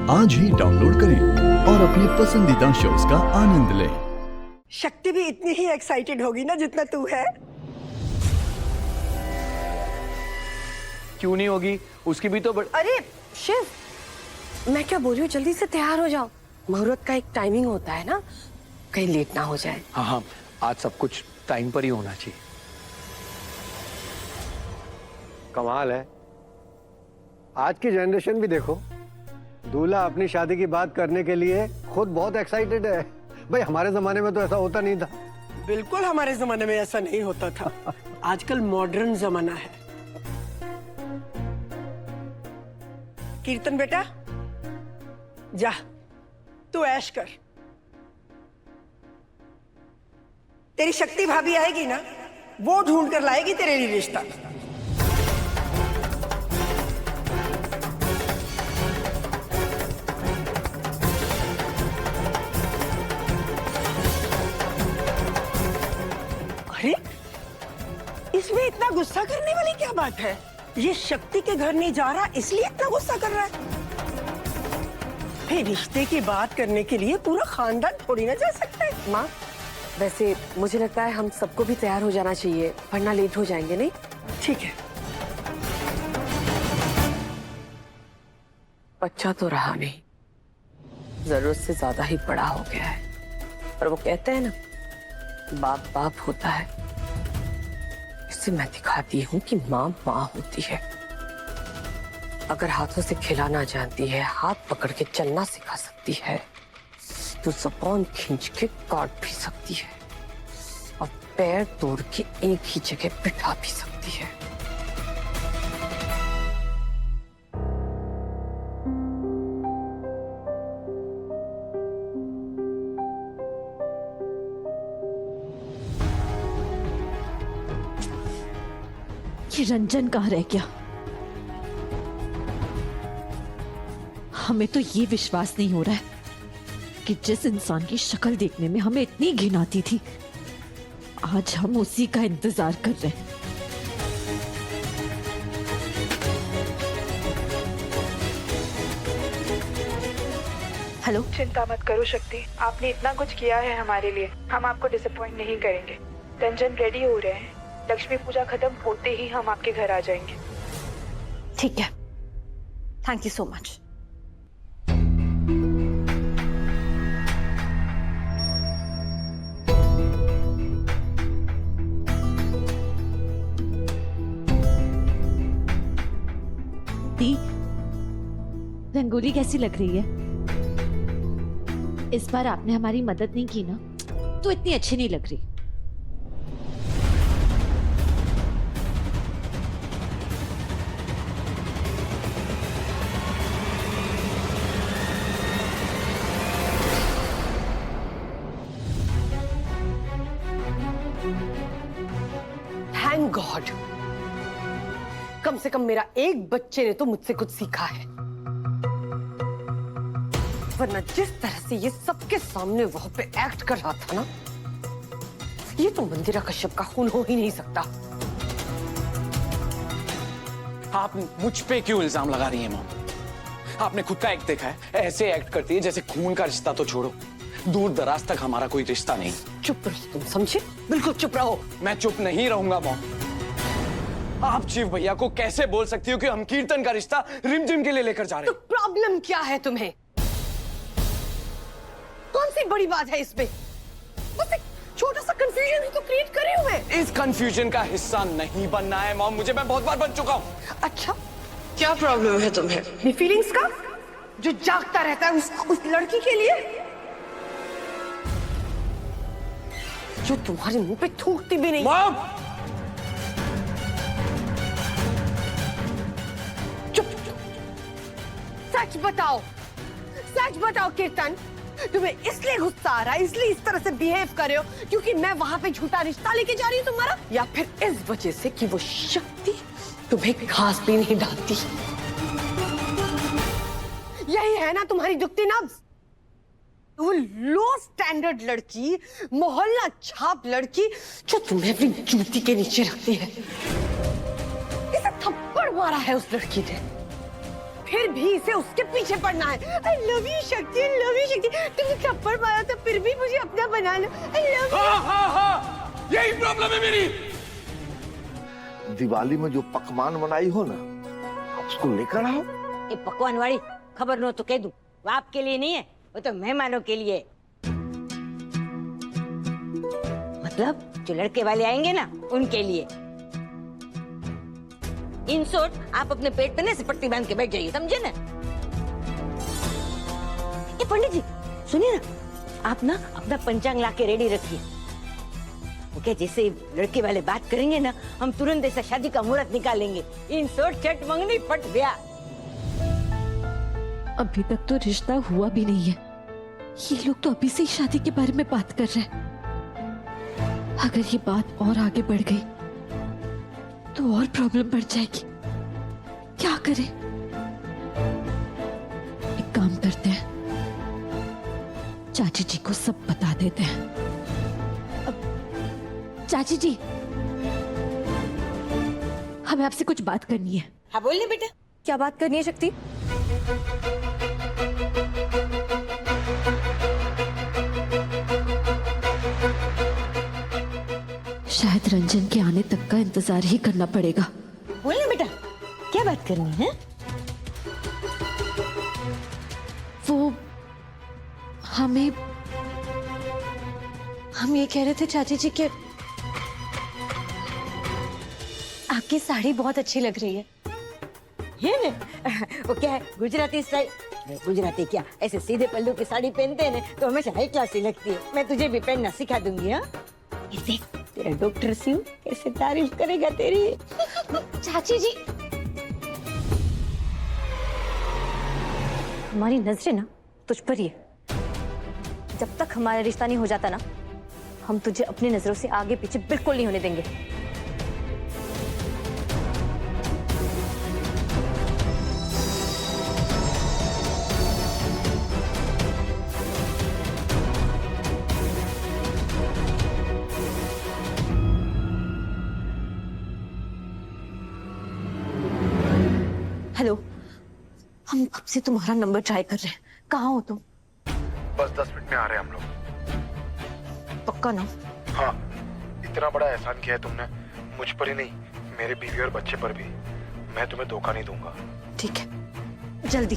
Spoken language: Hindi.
आज ही डाउनलोड करें और अपने पसंदीदा शोज का आनंद लें। शक्ति भी इतनी ही एक्साइटेड होगी ना जितना तू है। क्यों नहीं होगी, उसकी भी तो अरे शिव, मैं क्या बोल रही हूँ, जल्दी से तैयार हो जाओ। मुहूर्त का एक टाइमिंग होता है ना, कहीं लेट ना हो जाए। हाँ हाँ, आज सब कुछ टाइम पर ही होना चाहिए। कमाल है, आज की जनरेशन भी देखो, दूल्हा अपनी शादी की बात करने के लिए खुद बहुत एक्साइटेड है। भाई हमारे जमाने में तो ऐसा होता नहीं था। बिल्कुल हमारे जमाने में ऐसा नहीं होता था। आजकल मॉडर्न जमाना है। कीर्तन बेटा, जा तू ऐश कर। तेरी शक्ति भाभी आएगी ना, वो ढूंढ कर लाएगी तेरे लिए रिश्ता। अरे इसमें इतना गुस्सा करने वाली क्या बात है? ये शक्ति के घर नहीं जा रहा इसलिए इतना गुस्सा कर रहा है। फिर रिश्ते की बात करने के लिए पूरा खानदान थोड़ी ना जा सकता है। माँ, वैसे मुझे लगता है हम सबको भी तैयार हो जाना चाहिए, वरना लेट हो जाएंगे। नहीं? ठीक है। बच्चा तो रहा नहीं, जरूरत से ज्यादा ही बड़ा हो गया है। पर वो कहते हैं ना, बाप बाप होता है। इससे मैं दिखाती हूँ कि माँ माँ होती है। अगर हाथों से खिलाना जानती है, हाथ पकड़ के चलना सिखा सकती है, तो ज़ुबान खींच के काट भी सकती है और पैर तोड़ के एक ही जगह बिठा भी सकती है। ये रंजन कहाँ रह गया? हमें तो ये विश्वास नहीं हो रहा है कि जिस इंसान की शक्ल देखने में हमें इतनी घिन आती थी, आज हम उसी का इंतजार कर रहे हैं। हेलो। चिंता मत करो शक्ति, आपने इतना कुछ किया है हमारे लिए, हम आपको डिसअपॉइंट नहीं करेंगे। रंजन रेडी हो रहे हैं, लक्ष्मी पूजा खत्म होते ही हम आपके घर आ जाएंगे। ठीक है, थैंक यू सो मच। दी, रंगोली कैसी लग रही है? इस बार आपने हमारी मदद नहीं की ना, तो इतनी अच्छी नहीं लग रही। थैंक गॉड, कम से कम मेरा एक बच्चे ने तो मुझसे कुछ सीखा है। वरना जिस तरह से ये सबके सामने वहां पे एक्ट कर रहा था ना, ये तो मंदिरा कश्यप का खून हो ही नहीं सकता। आप मुझ पे क्यों इल्जाम लगा रही हैं मॉम? आपने खुद का एक्ट देखा है, ऐसे एक्ट करती है जैसे खून का रिश्ता तो छोड़ो, दूर दराज तक हमारा कोई रिश्ता नहीं। चुप रहो तुम, समझे? बिल्कुल चुप रहो। मैं चुप नहीं रहूंगा मॉम। आप शिव भैया को कैसे बोल सकती हो कि हम कीर्तन का रिश्ता रिमझिम के लिए लेकर जा रहे तो हैं? प्रॉब्लम क्या है तुम्हें? कौन सी बड़ी बात है इसमें? बस एक छोटा सा कंफ्यूजन ही तो क्रिएट करे हुए। इस कंफ्यूजन का हिस्सा नहीं बनना है मॉम, मुझे, मैं बहुत बार बन चुका हूँ। अच्छा, क्या प्रॉब्लम है तुम्हें? ये फीलिंग्स का जो जागता रहता है उस लड़की के लिए, जो तुम्हारे मुंह पे थूकती भी नहीं। मॉम! चुप चुप, सच बताओ, सच बताओ कीर्तन, तुम्हें इसलिए गुस्सा आ रहा है, इसलिए इस तरह से बिहेव कर रहे हो क्योंकि मैं वहां पे झूठा रिश्ता लेके जा रही हूँ तुम्हारा, या फिर इस वजह से कि वो शक्ति तुम्हें घास भी नहीं डालती? यही है ना तुम्हारी दुखती नब्ज? वो लो स्टैंडर्ड लड़की, मोहल्ला छाप लड़की जो तुम्हें अपनी जूती के नीचे रखती है। इसे थप्पड़ मारा है उस लड़की ने, फिर भी इसे उसके पीछे पड़ना है। आई लव यू शक्ति, आई लव यू शक्ति। तुमने थप्पड़ मारा था फिर भी मुझे अपना बना लो। I love you. यही प्रॉब्लम है मेरी। दिवाली में जो पकवान बनाई हो ना, उसको लेकर आओ। ये पकवान वाली खबर नो तो कह दूं, वो आपके लिए नहीं है, वो तो मेहमानों के लिए है। मतलब जो लड़के वाले आएंगे ना, उनके लिए। इन शॉर्ट, आप अपने पेट पे ना ऐसे पट्टी बांध के बैठ जाइए, समझे ना? ये पंडित जी सुनिए ना, आप ना अपना पंचांग ला के रेडी रखिए। ओके, जैसे लड़के वाले बात करेंगे ना, हम तुरंत ऐसा शादी का मुहूर्त निकालेंगे। इन शॉर्ट, चट मंगनी पट ब्याह। अभी तक तो रिश्ता हुआ भी नहीं है, ये लोग तो अभी से ही शादी के बारे में बात कर रहे हैं। अगर ये बात और आगे बढ़ गई तो और प्रॉब्लम बढ़ जाएगी। क्या करें? एक काम करते हैं, चाची जी को सब बता देते हैं। चाची जी, हमें आपसे कुछ बात करनी है। हाँ बोलिए बेटा। क्या बात करनी है शक्ति? शायद रंजन के आने तक का इंतजार ही करना पड़ेगा। बोलिए बेटा, क्या बात करनी है? वो हम ये कह रहे थे चाची जी कि आपकी साड़ी बहुत अच्छी लग रही है। ये ने वो क्या है, गुजराती स्टाइल। गुजराती क्या, ऐसे सीधे पल्लू की साड़ी पहनते हैं ना, तो हमेशा हाई क्लास ही लगती है। मैं तुझे भी पहनना सिखा दूंगी। हाँ, तेरा डॉक्टर शिव कैसे तारीफ करेगा तेरी। चाची जी, हमारी नजरें ना तुझ पर ही है। जब तक हमारा रिश्ता नहीं हो जाता ना, हम तुझे अपनी नजरों से आगे पीछे बिल्कुल नहीं होने देंगे। हेलो, हम कब से तुम्हारा नंबर ट्राई कर रहे हैं। कहाँ हो तुम? बस 10 मिनट में आ रहे हैं हम लोग। पक्का ना? हाँ, इतना बड़ा एहसान किया है तुमने, मुझ पर ही नहीं, मेरे बीवी और बच्चे पर भी। मैं तुम्हें धोखा नहीं दूंगा। ठीक है, जल्दी।